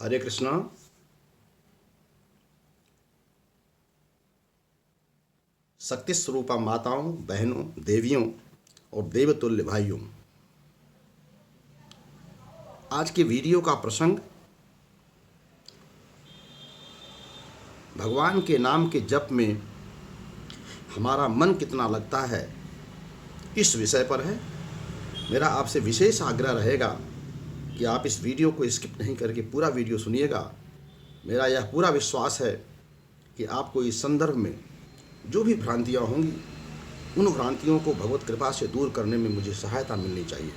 हरे कृष्णा। शक्ति स्वरूपा माताओं, बहनों, देवियों और देवतुल्य भाइयों, आज के वीडियो का प्रसंग भगवान के नाम के जप में हमारा मन कितना लगता है, इस विषय पर है। मेरा आपसे विशेष आग्रह रहेगा कि आप इस वीडियो को स्किप नहीं करके पूरा वीडियो सुनिएगा। मेरा यह पूरा विश्वास है कि आपको इस संदर्भ में जो भी भ्रांतियाँ होंगी, उन भ्रांतियों को भगवत कृपा से दूर करने में मुझे सहायता मिलनी चाहिए,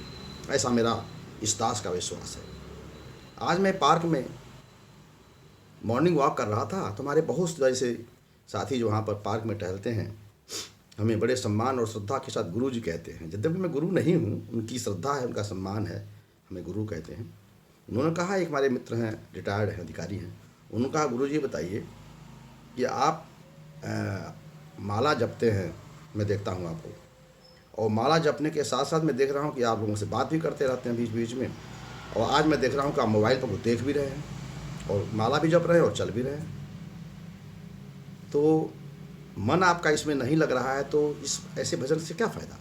ऐसा मेरा इस दास का विश्वास है। आज मैं पार्क में मॉर्निंग वॉक कर रहा था, तो हमारे बहुत से ऐसे साथी जो वहाँ पर पार्क में टहलते हैं, हमें बड़े सम्मान और श्रद्धा के साथ गुरु जी कहते हैं। यद्यपि मैं गुरु नहीं हूँ, उनकी श्रद्धा है, उनका सम्मान है, हमें गुरु कहते हैं। उन्होंने कहा, एक हमारे मित्र हैं, रिटायर्ड हैं, अधिकारी हैं, उन्होंने कहा, गुरु जी बताइए कि आप माला जपते हैं, मैं देखता हूँ आपको, और माला जपने के साथ साथ मैं देख रहा हूँ कि आप लोगों से बात भी करते रहते हैं बीच बीच में, और आज मैं देख रहा हूँ कि आप मोबाइल पर कुछ देख भी रहे हैं और माला भी जप रहे हैं और चल भी रहे हैं। तो मन आपका इसमें नहीं लग रहा है, तो इस ऐसे भजन से क्या फ़ायदा?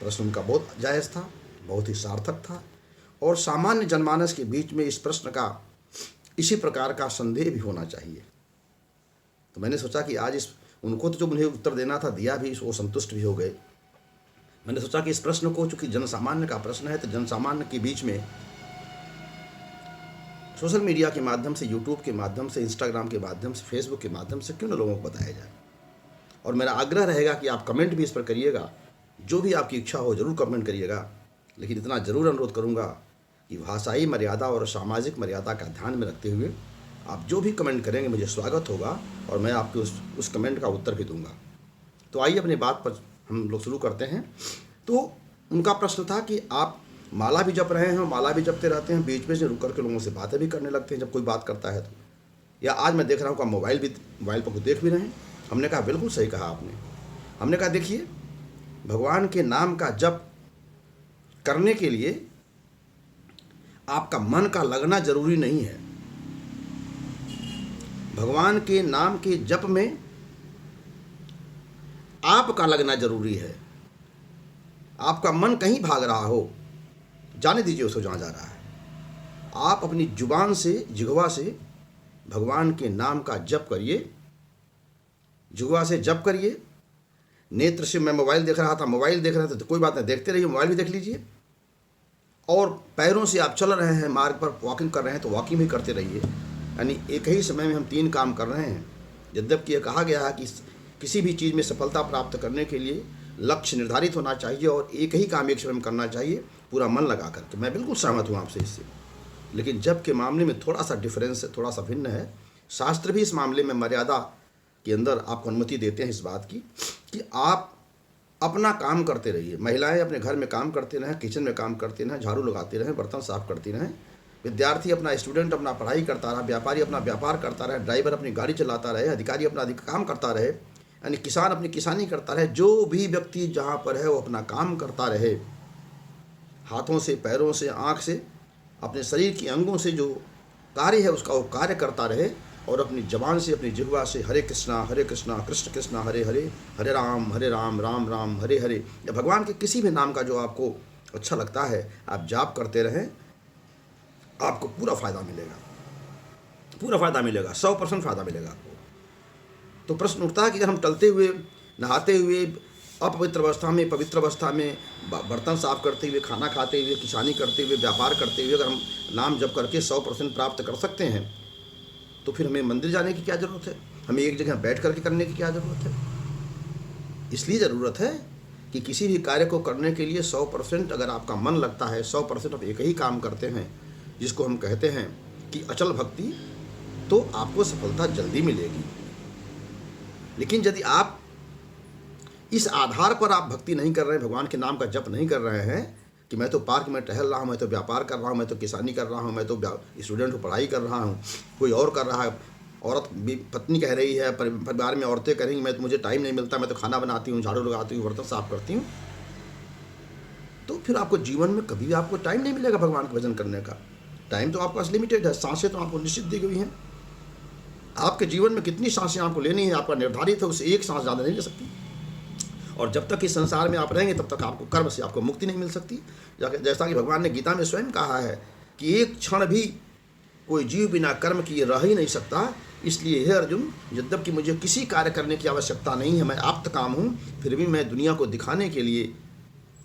प्रश्न उनका बहुत जायज़ था, बहुत ही सार्थक था, और सामान्य जनमानस के बीच में इस प्रश्न का इसी प्रकार का संदेह भी होना चाहिए। तो मैंने सोचा कि आज इस उनको तो जो मुझे उत्तर देना था दिया भी, वो संतुष्ट भी हो गए। मैंने सोचा कि इस प्रश्न को, चूँकि जनसामान्य का प्रश्न है, तो जनसामान्य के बीच में सोशल मीडिया के माध्यम से, यूट्यूब के माध्यम से, इंस्टाग्राम के माध्यम से, फेसबुक के माध्यम से क्यों न लोगों को बताया जाए। और मेरा आग्रह रहेगा कि आप कमेंट भी इस पर करिएगा, जो भी आपकी इच्छा हो ज़रूर कमेंट करिएगा, लेकिन इतना ज़रूर अनुरोध करूँगा कि भाषाई मर्यादा और सामाजिक मर्यादा का ध्यान में रखते हुए आप जो भी कमेंट करेंगे मुझे स्वागत होगा, और मैं आपके उस कमेंट का उत्तर भी दूंगा। तो आइए अपनी बात पर हम लोग शुरू करते हैं। तो उनका प्रश्न था कि आप माला भी जप रहे हैं, माला भी जपते रहते हैं, बीच में से रुक करके लोगों से बातें भी करने लगते हैं जब कोई बात करता है तो, या आज मैं देख रहा हूँ कि आप मोबाइल पर कुछ देख भी रहे हैं। हमने कहा बिल्कुल सही कहा आपने। हमने कहा देखिए, भगवान के नाम का जप करने के लिए आपका मन का लगना जरूरी नहीं है। भगवान के नाम के जप में आपका लगना जरूरी है। आपका मन कहीं भाग रहा हो, जाने दीजिए उसको जहाँ जा रहा है। आप अपनी जुबान से, जिह्वा से भगवान के नाम का जप करिए, जिह्वा से जप करिए। नेत्र से मैं मोबाइल देख रहा था, मोबाइल देख रहे थे तो कोई बात नहीं, देखते रहिए, मोबाइल भी देख लीजिए। और पैरों से आप चल रहे हैं, मार्ग पर वॉकिंग कर रहे हैं तो वॉकिंग भी करते रहिए। यानी एक ही समय में हम 3 काम कर रहे हैं। यद्यपि यह कहा गया है कि किसी भी चीज़ में सफलता प्राप्त करने के लिए लक्ष्य निर्धारित होना चाहिए और एक ही काम एक समय में करना चाहिए, पूरा मन लगा कर। तो मैं बिल्कुल सहमत हूँ आपसे इससे, लेकिन जप के मामले में थोड़ा सा डिफरेंस है, थोड़ा सा भिन्न है। शास्त्र भी इस मामले में मर्यादा के अंदर आपको अनुमति देते हैं इस बात की कि आप अपना काम करते रहिए। महिलाएं अपने घर में काम करते रहें, किचन में काम करते रहें, झाड़ू लगाते रहें, बर्तन साफ करती रहें। विद्यार्थी अपना, स्टूडेंट अपना पढ़ाई करता रहा, व्यापारी अपना व्यापार करता रहे, ड्राइवर अपनी गाड़ी चलाता रहे, अधिकारी अपना काम करता रहे, यानी किसान अपनी किसानी करता रहे। जो भी व्यक्ति जहाँ पर है वो अपना काम करता रहे, हाथों से, पैरों से, आँख से, अपने शरीर के अंगों से जो कार्य है उसका वो कार्य करता रहे, और अपनी जबान से, अपनी जिह्वा से हरे कृष्णा कृष्ण कृष्ण हरे हरे, हरे राम राम राम हरे हरे, या भगवान के किसी भी नाम का जो आपको अच्छा लगता है आप जाप करते रहें। आपको पूरा फ़ायदा मिलेगा, पूरा फ़ायदा मिलेगा, 100% फ़ायदा मिलेगा आपको। तो प्रश्न उठता है कि अगर हम चलते हुए, नहाते हुए, अपवित्र अवस्था में, पवित्र अवस्था में, बर्तन साफ करते हुए, खाना खाते हुए, किसानी करते हुए, व्यापार करते हुए अगर हम नाम जप करके 100% प्राप्त कर सकते हैं, तो फिर हमें मंदिर जाने की क्या ज़रूरत है? हमें एक जगह बैठ करके करने की क्या ज़रूरत है? इसलिए ज़रूरत है कि किसी भी कार्य को करने के लिए 100% अगर आपका मन लगता है, 100% आप एक ही काम करते हैं, जिसको हम कहते हैं कि अचल भक्ति, तो आपको सफलता जल्दी मिलेगी। लेकिन यदि आप इस आधार पर आप भक्ति नहीं कर रहे हैं, भगवान के नाम का जप नहीं कर रहे हैं कि मैं तो पार्क में टहल रहा हूँ, मैं तो व्यापार कर रहा हूँ, मैं तो किसानी कर रहा हूँ, मैं तो स्टूडेंट को पढ़ाई कर रहा हूँ, कोई और कर रहा है, औरत भी, पत्नी कह रही है, परिवार में औरतें कहेंगी मैं तो, मुझे टाइम नहीं मिलता, मैं तो खाना बनाती हूँ, झाड़ू लगाती हूँ, बर्तन साफ करती हूँ, तो फिर आपको जीवन में कभी भी आपको टाइम नहीं मिलेगा भगवान का भजन करने का। टाइम तो आपके पास लिमिटेड है, सांसें तो आपको निश्चित दी गई हैं। आपके जीवन में कितनी सांसें आपको लेनी है आपका निर्धारित है, उससे एक सांस ज़्यादा नहीं ले सकती। और जब तक इस संसार में आप रहेंगे तब तक आपको कर्म से आपको मुक्ति नहीं मिल सकती। जैसा कि भगवान ने गीता में स्वयं कहा है कि एक क्षण भी कोई जीव बिना कर्म किए रह ही नहीं सकता। इसलिए हे अर्जुन, यद्यपि मुझे किसी कार्य करने की आवश्यकता नहीं है, मैं आप्त काम हूँ, फिर भी मैं दुनिया को दिखाने के लिए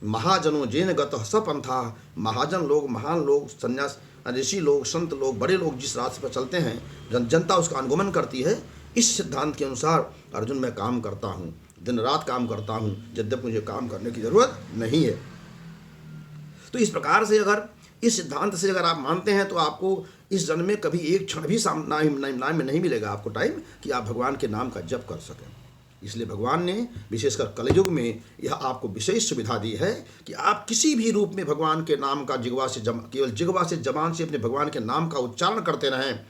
महाजनों जेन गतः सपंथा, महाजन लोग, महान लोग, संन्यास ऋषि लोग, संत लोग, बड़े लोग जिस रास्ते पर चलते हैं, जनता उसका अनुगमन करती है, इस सिद्धांत के अनुसार अर्जुन मैं काम करता हूँ, दिन रात काम करता हूँ, यद्यपि मुझे काम करने की ज़रूरत नहीं है। तो इस प्रकार से अगर इस सिद्धांत से अगर आप मानते हैं तो आपको इस जन्म में कभी एक क्षण भी नाम में नहीं मिलेगा आपको टाइम कि आप भगवान के नाम का जप कर सकें। इसलिए भगवान ने विशेषकर कलयुग में यह आपको विशेष सुविधा दी है कि आप किसी भी रूप में भगवान के नाम का केवल जिह्वा से जबान से अपने भगवान के नाम का उच्चारण करते रहें।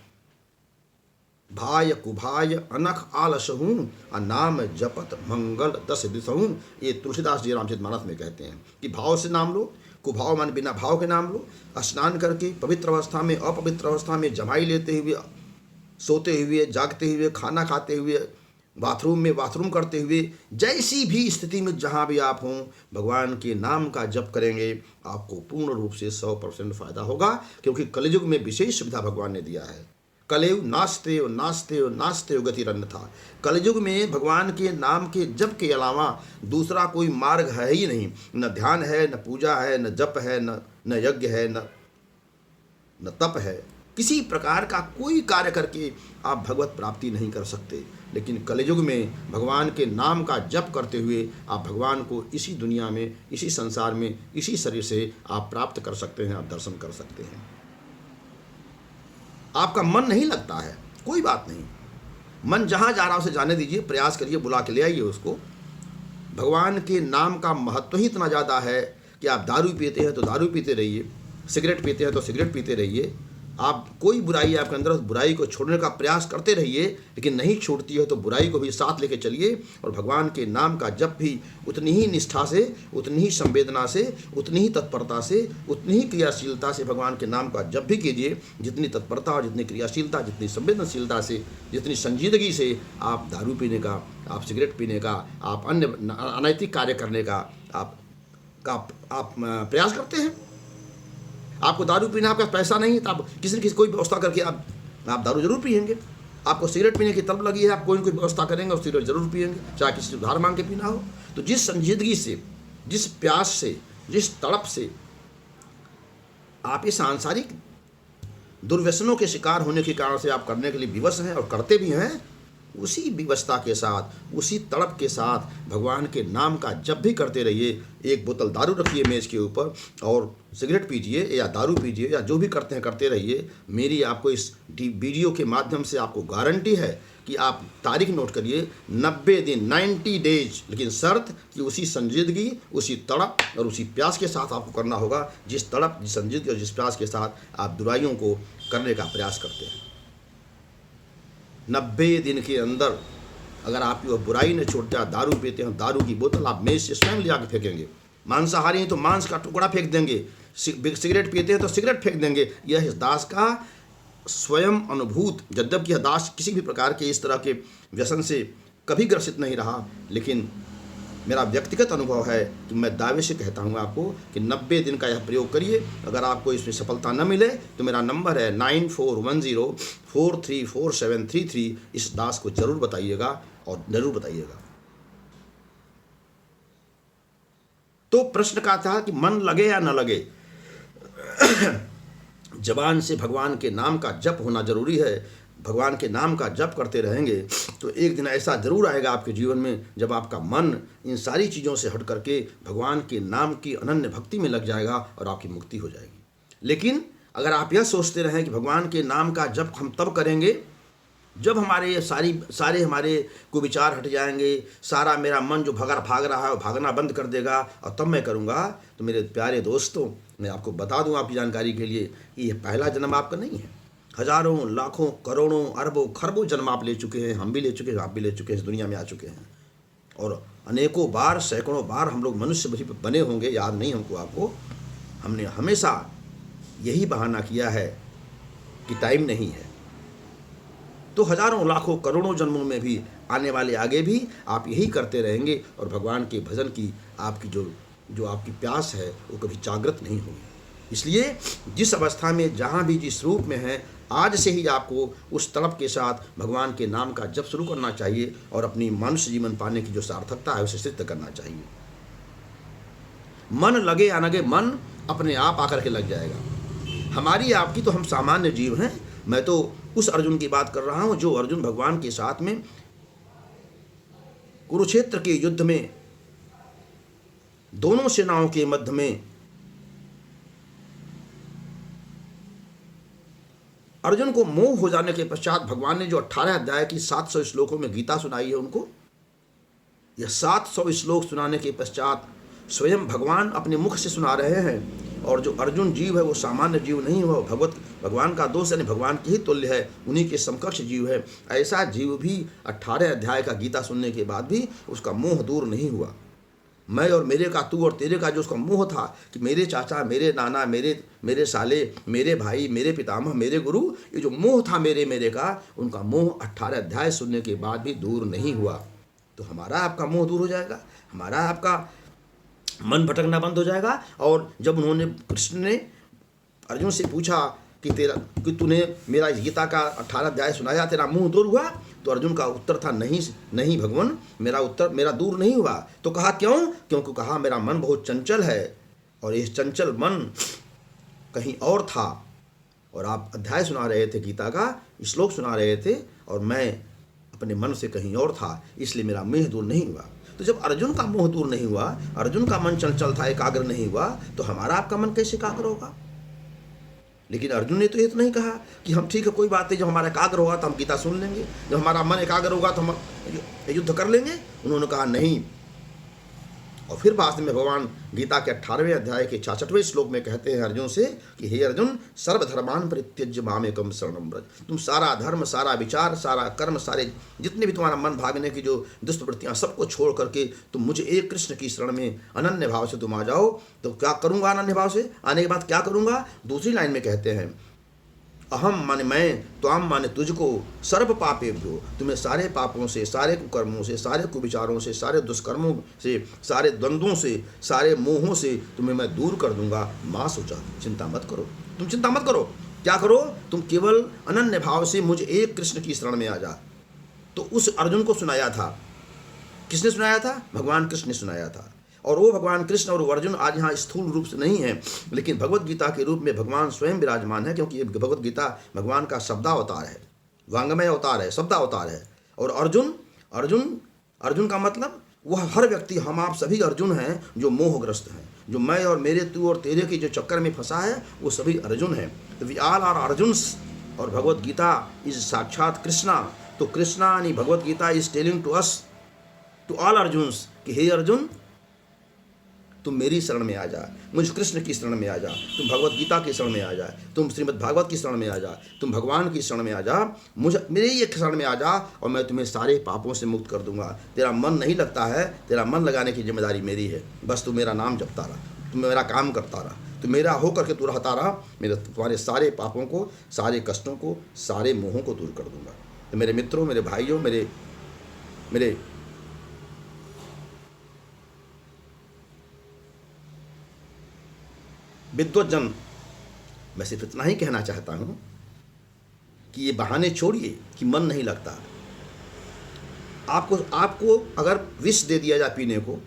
भाय कुभाय अनख आलसहूँ नाम जपत मंगल दस दिसहूँ, ये तुलसीदास जी रामचरितमानस में कहते हैं कि भाव से नाम लो, कुभाव मान बिना भाव के नाम लो, स्नान करके पवित्र अवस्था में अपवित्र अवस्था में, जमाई लेते हुए, सोते हुए, जागते हुए, खाना खाते हुए, बाथरूम में बाथरूम करते हुए, जैसी भी स्थिति में जहाँ भी आप हों, भगवान के नाम का जप करेंगे आपको पूर्ण रूप से 100% फायदा होगा। क्योंकि कलयुग में विशेष सुविधा भगवान ने दिया है। कलयुग नास्तेव नास्तेव नास्तेव गतिरन्यथा, कलयुग में भगवान के नाम के जप के अलावा दूसरा कोई मार्ग है ही नहीं। न ध्यान है, न पूजा है, न जप है, न यज्ञ है, न तप है। किसी प्रकार का कोई कार्य करके आप भगवत प्राप्ति नहीं कर सकते। लेकिन कलयुग में भगवान के नाम का जप करते हुए आप भगवान को इसी दुनिया में, इसी संसार में, इसी शरीर से आप प्राप्त कर सकते हैं, आप दर्शन कर सकते हैं। आपका मन नहीं लगता है, कोई बात नहीं, मन जहाँ जा रहा है उसे जाने दीजिए, प्रयास करिए, बुला के ले आइए उसको। भगवान के नाम का महत्व ही इतना ज़्यादा है कि आप दारू पीते हैं तो दारू पीते रहिए, सिगरेट पीते हैं तो सिगरेट पीते रहिए। आप कोई बुराई आपके अंदर, उस बुराई को छोड़ने का प्रयास करते रहिए, लेकिन नहीं छूटती है तो बुराई को भी साथ लेके चलिए। और भगवान के नाम का जप भी उतनी ही निष्ठा से, उतनी ही संवेदना से, उतनी ही तत्परता से, उतनी ही क्रियाशीलता से भगवान के नाम का जप भी कीजिए। जितनी तत्परता और जितनी क्रियाशीलता, जितनी संवेदनशीलता से, जितनी संजीदगी से आप दारू पीने का, आप सिगरेट पीने का, आप अन्य अनैतिक कार्य करने का आप प्रयास करते हैं। आपको दारू पीना, आपका पैसा नहीं है तो आप किसी न किसी कोई व्यवस्था करके आप दारू जरूर पिएंगे। आपको सिगरेट पीने की तलब लगी है, आप कोई न कोई व्यवस्था करेंगे और सिगरेट जरूर पिएंगे, चाहे किसी से उधार मांग के पीना हो। तो जिस संजीदगी से, जिस प्यास से, जिस तड़प से आप इस सांसारिक दुर्व्यसनों के शिकार होने के कारण से आप करने के लिए विवश हैं और करते भी हैं, उसी विवशता के साथ, उसी तड़प के साथ भगवान के नाम का जप भी करते रहिए। एक बोतल दारू रखिए मेज़ के ऊपर और सिगरेट पीजिए या दारू पीजिए या जो भी करते हैं करते रहिए। मेरी आपको इस वीडियो के माध्यम से आपको गारंटी है कि आप तारीख नोट करिए, 90 दिन, 90 डेज, लेकिन शर्त कि उसी संजीदगी, उसी तड़प और उसी प्यास के साथ आपको करना होगा, जिस तड़प, जिस संजीदगी और जिस प्यास के साथ आप बुराइयों को करने का प्रयास करते हैं। 90 दिन के अंदर अगर आपकी वह बुराई ने छूट जाए, दारू पीते हैं, दारू की बोतल आप मेज से स्वयं ले आके फेंकेंगे, मांसाहारी हैं तो मांस का टुकड़ा फेंक देंगे, सिगरेट पीते हैं तो सिगरेट फेंक देंगे। यह इस दास का स्वयं अनुभूत, यद्यपि यह दास किसी भी प्रकार के इस तरह के व्यसन से कभी ग्रसित नहीं रहा, लेकिन मेरा व्यक्तिगत अनुभव है कि मैं दावे से कहता हूँ आपको कि 90 दिन का यह प्रयोग करिए। अगर आपको इसमें सफलता न मिले तो मेरा नंबर है 9410434733। इस दास को जरूर बताइएगा और जरूर बताइएगा। तो प्रश्न का था कि मन लगे या न लगे, जबान से भगवान के नाम का जप होना जरूरी है। भगवान के नाम का जप करते रहेंगे तो एक दिन ऐसा जरूर आएगा आपके जीवन में जब आपका मन इन सारी चीज़ों से हट करके भगवान के नाम की अनन्य भक्ति में लग जाएगा और आपकी मुक्ति हो जाएगी। लेकिन अगर आप यह सोचते रहें कि भगवान के नाम का जप हम तब करेंगे जब हमारे सारे हमारे कुविचार हट जाएंगे, सारा मेरा मन जो भाग रहा है वो भागना बंद कर देगा और तब मैं करूँगा, तो मेरे प्यारे दोस्तों, मैं आपको बता दूँ आपकी जानकारी के लिए कि ये पहला जन्म आपका नहीं है। हजारों, लाखों, करोड़ों, अरबों, खरबों जन्म आप ले चुके हैं, हम भी ले चुके हैं, आप भी ले चुके हैं, इस दुनिया में आ चुके हैं। और अनेकों बार, सैकड़ों बार हम लोग मनुष्य बने होंगे, याद नहीं हमको आपको। हमने हमेशा यही बहाना किया है कि टाइम नहीं है। तो हजारों लाखों करोड़ों जन्मों में भी आने वाले आगे भी आप यही करते रहेंगे और भगवान के भजन की आपकी जो आपकी प्यास है वो कभी जागृत नहीं होगी। इसलिए जिस अवस्था में जहाँ भी जिस रूप में है, आज से ही आपको उस तड़प के साथ भगवान के नाम का जप शुरू करना चाहिए और अपनी मनुष्य जीवन पाने की जो सार्थकता है उसे सिद्ध करना चाहिए। मन लगे या न लगे, मन अपने आप आकर के लग जाएगा। हमारी आपकी तो हम सामान्य जीव हैं। मैं तो उस अर्जुन की बात कर रहा हूं जो अर्जुन भगवान के साथ में कुरुक्षेत्र के युद्ध में दोनों सेनाओं के मध्य में अर्जुन को मोह हो जाने के पश्चात भगवान ने जो 18 अध्याय की 700 श्लोकों में गीता सुनाई है उनको, यह 700 श्लोक सुनाने के पश्चात स्वयं भगवान अपने मुख से सुना रहे हैं। और जो अर्जुन जीव है वो सामान्य जीव नहीं हुआ, भगवान का दोष यानी भगवान के ही तुल्य है, उन्हीं के समकक्ष जीव है। ऐसा जीव भी 18 अध्याय का गीता सुनने के बाद भी उसका मोह दूर नहीं हुआ। मैं और मेरे का, तू और तेरे का जो उसका मोह था कि मेरे चाचा, मेरे नाना, मेरे साले, मेरे भाई, मेरे पितामह, मेरे गुरु, ये जो मोह था मेरे का, उनका मोह 18 अध्याय सुनने के बाद भी दूर नहीं हुआ। तो हमारा आपका मोह दूर हो जाएगा, हमारा आपका मन भटकना बंद हो जाएगा। और जब उन्होंने, कृष्ण ने अर्जुन से पूछा कि तूने मेरा गीता का 18 अध्याय सुनाया, तेरा मुंह दूर हुआ? तो अर्जुन का उत्तर था नहीं भगवान, मेरा दूर नहीं हुआ। तो कहा क्यों? क्योंकि कहा मेरा मन बहुत चंचल है और ये चंचल मन कहीं और था और आप अध्याय सुना रहे थे, गीता का श्लोक सुना रहे थे और मैं अपने मन से कहीं और था, इसलिए मेरा मोह दूर नहीं हुआ। तो जब अर्जुन का मोह दूर नहीं हुआ, अर्जुन का मन चंचल था, एकाग्र नहीं हुआ, तो हमारा आपका मन कैसे एकाग्र होगा? लेकिन अर्जुन ने तो ये तो नहीं कहा कि हम ठीक है कोई बात नहीं, जब हमारा एकाग्र होगा तो हम गीता सुन लेंगे, जब हमारा मन एकाग्र होगा तो हम युद्ध कर लेंगे। उन्होंने कहा नहीं। और फिर बाद में भगवान गीता के 18वें अध्याय के 66वें श्लोक में कहते हैं अर्जुन से कि हे अर्जुन, सर्वधर्मान परित्यज्य मामेकम शरणं व्रज। तुम सारा धर्म, सारा विचार, सारा कर्म, सारे जितने भी तुम्हारा मन भागने की जो दुष्प्रवृत्तियां, सबको छोड़ करके तुम मुझे एक कृष्ण की शरण में अनन्य भाव से तुम आ जाओ। तो क्या करूंगा अनन्य भाव से आने के बाद? क्या करूंगा? दूसरी लाइन में कहते हैं अहम माने मैं, त्वाम माने तुझको, सर्व पापेभ्यो, तुम्हें सारे पापों से, सारे कुकर्मों से, सारे कुविचारों से, सारे दुष्कर्मों से, सारे द्वंद्वों से, सारे मोहों से तुम्हें मैं दूर कर दूंगा। माँ सोचा, चिंता मत करो, तुम चिंता मत करो। क्या करो? तुम केवल अनन्य भाव से मुझे एक कृष्ण की शरण में आ जा। तो उस अर्जुन को सुनाया था, किसने सुनाया था? भगवान कृष्ण ने सुनाया था। और वो भगवान कृष्ण और अर्जुन आज यहाँ स्थूल रूप से नहीं है, लेकिन भगवत गीता के रूप में भगवान स्वयं विराजमान है, क्योंकि ये भगवत गीता भगवान का शब्दावतार है, वांगमय अवतार है, शब्दावतार है। और अर्जुन का मतलब वह हर व्यक्ति, हम आप सभी अर्जुन हैं जो मोहग्रस्त हैं, जो मैं और मेरे, तू और तेरे के जो चक्कर में फंसा है, वो सभी अर्जुन हैं। We all are Arjuns. और भगवत गीता इज साक्षात कृष्णा। तो कृष्णा यानी Bhagavad Gita is telling to us, to all Arjuns कि हे अर्जुन, तुम मेरी शरण में आ जा, मुझ कृष्ण की शरण में आ जा, तुम भगवत गीता की शरण में आ जा, तुम श्रीमद् भागवत की शरण में आ जा, तुम भगवान की शरण में आ जा, मेरे ही एक शरण में आ जा और मैं तुम्हें सारे पापों से मुक्त कर दूंगा। तेरा मन नहीं लगता है, तेरा मन लगाने की जिम्मेदारी मेरी है। बस तू मेरा नाम जपता रहा, तू मेरा काम करता रहा, तू मेरा हो करके तू रहता रहा, मेरे तुम्हारे सारे पापों को, सारे कष्टों को, सारे मोहों को दूर कर दूंगा। तो मेरे मित्रों, मेरे भाइयों, मेरे विद्वज्जन, मैं सिर्फ इतना ही कहना चाहता हूँ कि ये बहाने छोड़िए कि मन नहीं लगता। आपको अगर विष दे दिया जाए पीने को,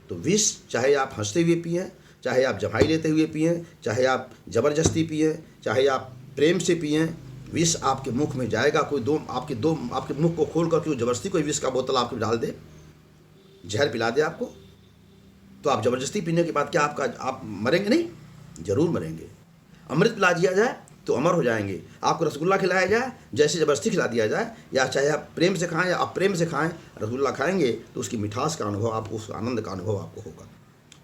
तो विष चाहे आप हंसते हुए पिएं, चाहे आप जमाई लेते हुए पिएं, चाहे आप ज़बरदस्ती पिएं, चाहे आप प्रेम से पिएं, विष आपके मुख में जाएगा। आपके मुख को खोल करके ज़बरदस्ती कोई विष का बोतल आपको डाल दे, जहर पिला दे आपको, तो आप ज़बरदस्ती पीने के बाद क्या आप मरेंगे? नहीं, जरूर मरेंगे। अमृत पिला दिया जाए तो अमर हो जाएंगे। आपको रसगुल्ला खिलाया जाए, जैसे ज़बरदस्ती खिला दिया जाए, या चाहे आप प्रेम से खाएं या अप्रेम से खाएं, रसगुल्ला खाएंगे तो उसकी मिठास का अनुभव आपको, उस आनंद का अनुभव आपको होगा।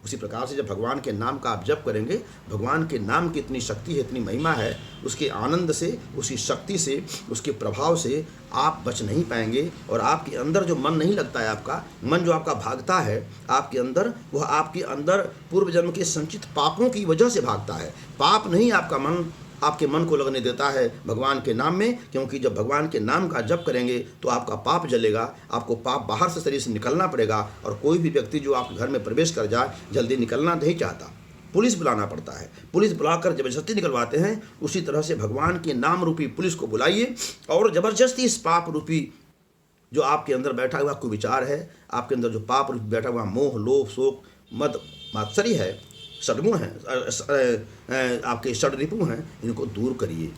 उसी प्रकार से जब भगवान के नाम का आप जप करेंगे, भगवान के नाम की इतनी शक्ति है, इतनी महिमा है, उसके आनंद से, उसकी शक्ति से, उसके प्रभाव से आप बच नहीं पाएंगे। और आपके अंदर जो मन नहीं लगता है, आपका मन जो आपका भागता है आपके अंदर, वह आपके अंदर पूर्व जन्म के संचित पापों की वजह से भागता है। पाप नहीं आपका मन आपके मन को लगने देता है भगवान के नाम में, क्योंकि जब भगवान के नाम का जप करेंगे तो आपका पाप जलेगा, आपको पाप बाहर से शरीर से निकलना पड़ेगा। और कोई भी व्यक्ति जो आपके घर में प्रवेश कर जाए जल्दी निकलना नहीं चाहता, पुलिस बुलाना पड़ता है, पुलिस बुलाकर जबरदस्ती निकलवाते हैं। उसी तरह से भगवान के नाम रूपी पुलिस को बुलाइए और ज़बरदस्ती इस पाप रूपी जो आपके अंदर बैठा हुआ कोई विचार है, आपके अंदर जो पाप रूपी बैठा हुआ मोह, लोभ, शोक, मद, मात्सर्य है, षडगुण हैं, आपके षडरिपु हैं, इनको दूर करिए।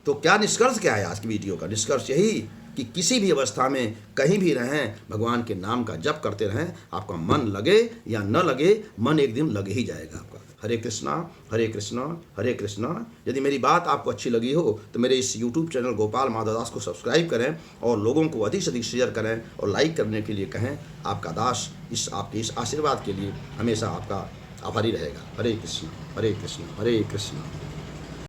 तो क्या निष्कर्ष क्या है आज की वीडियो का? निष्कर्ष यही कि किसी भी अवस्था में कहीं भी रहें, भगवान के नाम का जप करते रहें। आपका मन लगे या न लगे, मन एक दिन लग ही जाएगा आपका। हरे कृष्णा हरे कृष्णा हरे कृष्णा। यदि मेरी बात आपको अच्छी लगी हो तो मेरे इस YouTube चैनल गोपाल माधव दास को सब्सक्राइब करें और लोगों को अधिक से अधिक शेयर करें और लाइक करने के लिए कहें। आपका दास आपके इस आशीर्वाद के लिए हमेशा आपका आभारी रहेगा। हरे कृष्णा हरे कृष्णा हरे कृष्णा।